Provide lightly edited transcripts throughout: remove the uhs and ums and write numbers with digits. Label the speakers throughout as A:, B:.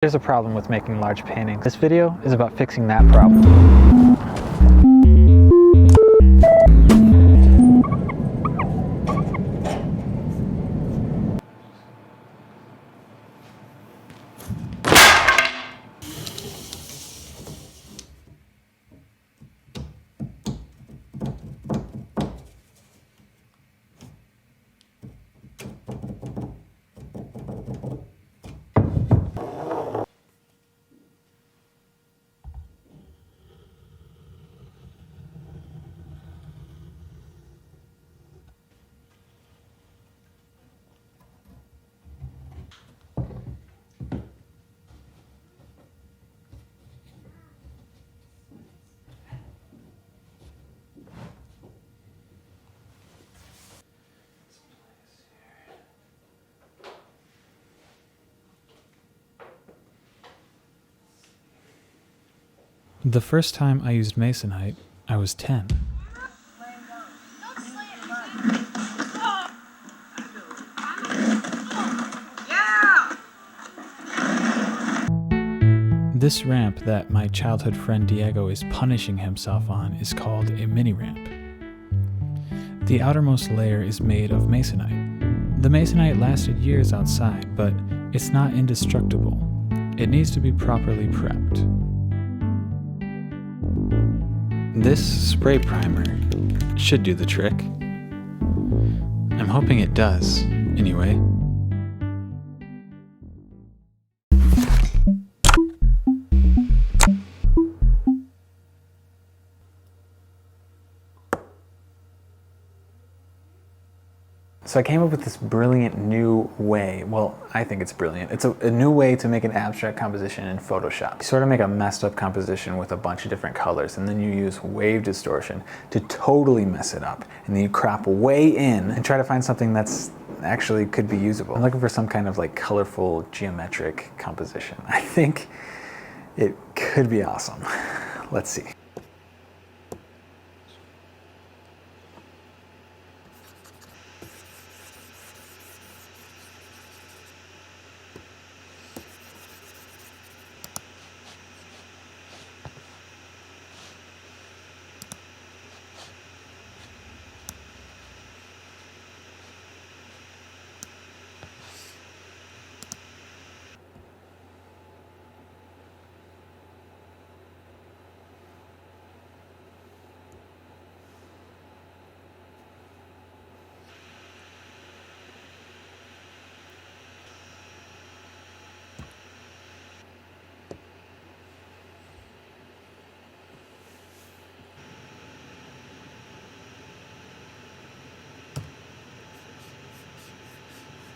A: There's a problem with making large paintings. This video is about fixing that problem. The first time I used Masonite, I was 10. This ramp that my childhood friend Diego is punishing himself on is called a mini ramp. The outermost layer is made of Masonite. The Masonite lasted years outside, but it's not indestructible. It needs to be properly prepped. This spray primer should do the trick. I'm hoping it does, anyway. So I came up with this brilliant new way. Well, I think it's brilliant. It's a new way to make an abstract composition in Photoshop. You sort of make a messed up composition with a bunch of different colors, and then you use wave distortion to totally mess it up. And then you crop way in and try to find something that's actually could be usable. I'm looking for some kind of like colorful geometric composition. I think it could be awesome. Let's see.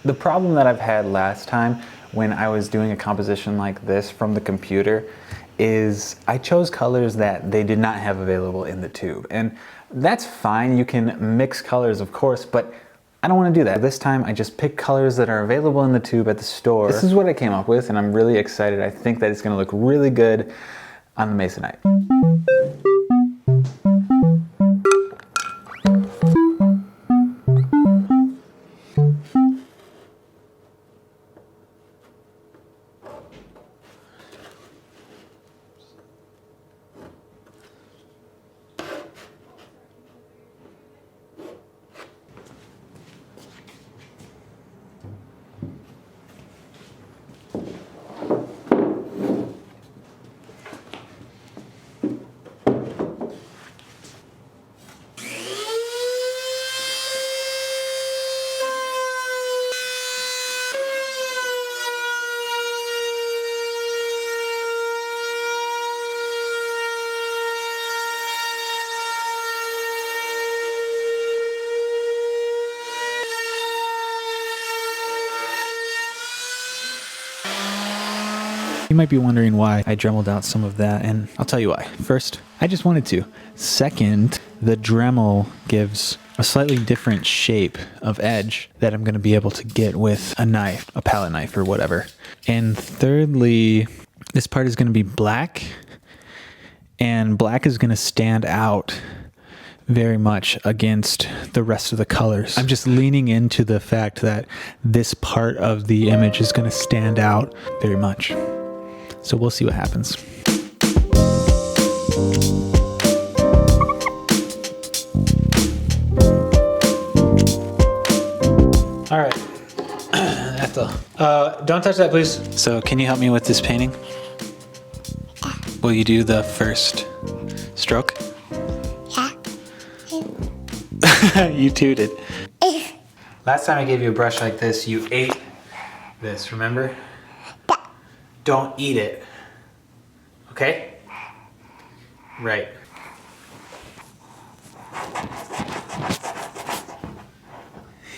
A: The problem that I've had last time when I was doing a composition like this from the computer is I chose colors that they did not have available in the tube. And that's fine, you can mix colors of course, but I don't want to do that. This time I just picked colors that are available in the tube at the store. This is what I came up with and I'm really excited. I think that it's going to look really good on the Masonite. You might be wondering why I dremeled out some of that, and I'll tell you why. First, I just wanted to. Second, the Dremel gives a slightly different shape of edge that I'm going to be able to get with a knife, a palette knife or whatever. And thirdly, this part is going to be black, and black is going to stand out very much against the rest of the colors. I'm just leaning into the fact that this part of the image is going to stand out very much. So we'll see what happens. All right, Ethel, don't touch that, please. So can you help me with this painting? Will you do the first stroke? Yeah. You tooted. Last time I gave you a brush like this, you ate this, remember? Don't eat it. Okay? Right.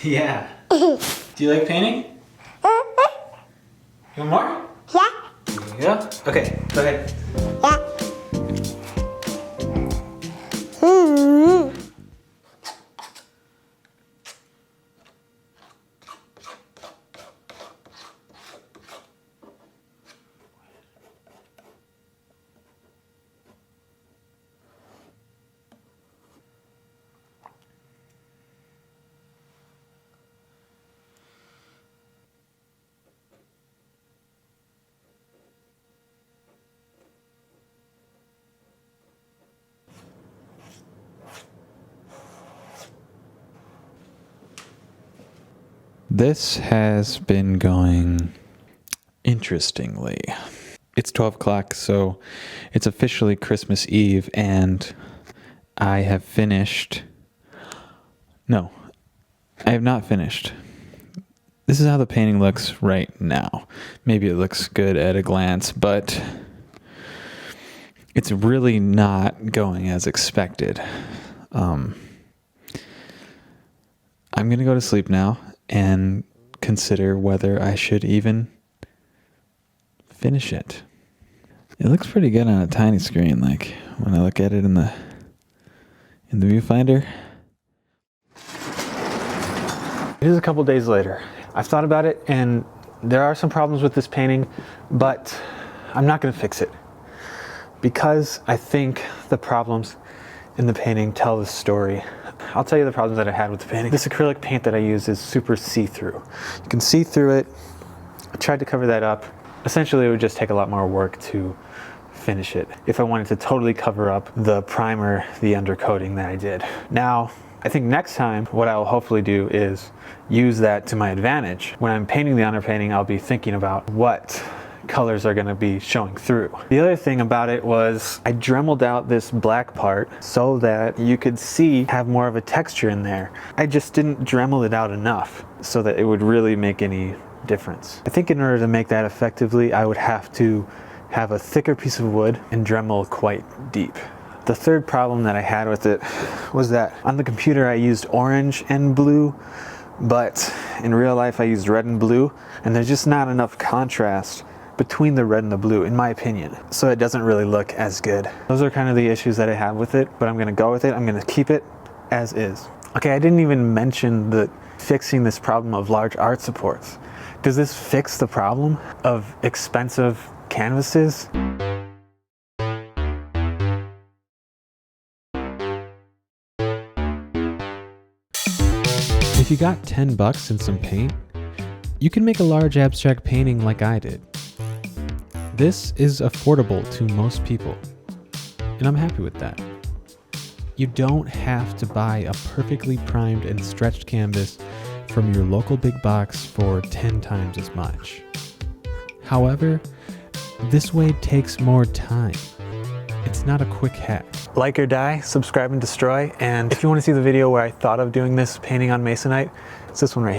A: Yeah. Do you like painting? You want more?
B: Yeah.
A: There you go. Okay, go ahead.
B: Yeah. Mm-hmm.
A: This has been going interestingly. It's 12 o'clock, so it's officially Christmas Eve, and I have finished. No, I have not finished. This is how the painting looks right now. Maybe it looks good at a glance, but it's really not going as expected. I'm going to go to sleep now and consider whether I should even finish it. It looks pretty good on a tiny screen, like when I look at it in the viewfinder. It is a couple days later. I've thought about it, and there are some problems with this painting, but I'm not going to fix it because I think the problems in the painting tell the story. I'll tell you the problems that I had with the painting. This acrylic paint that I use is super see-through. You can see through it. I tried to cover that up. Essentially, it would just take a lot more work to finish it if I wanted to totally cover up the primer, the undercoating that I did. Now, I think next time what I'll hopefully do is use that to my advantage. When I'm painting the underpainting, I'll be thinking about what colors are going to be showing through. The other thing about it was I dremeled out this black part so that you could have more of a texture in there. I just didn't dremel it out enough so that it would really make any difference. I think in order to make that effectively, I would have to have a thicker piece of wood and Dremel quite deep. The third problem that I had with it was that on the computer I used orange and blue, but in real life I used red and blue, and there's just not enough contrast between the red and the blue, in my opinion. So it doesn't really look as good. Those are kind of the issues that I have with it, but I'm gonna go with it. I'm gonna keep it as is. Okay, I didn't even mention fixing this problem of large art supports. Does this fix the problem of expensive canvases?
C: If you got $10 and some paint, you can make a large abstract painting like I did. This is affordable to most people, and I'm happy with that. You don't have to buy a perfectly primed and stretched canvas from your local big box for 10 times as much. However, this way takes more time. It's not a quick hack.
A: Like or die, subscribe and destroy, and if you want to see the video where I thought of doing this painting on Masonite, it's this one right here.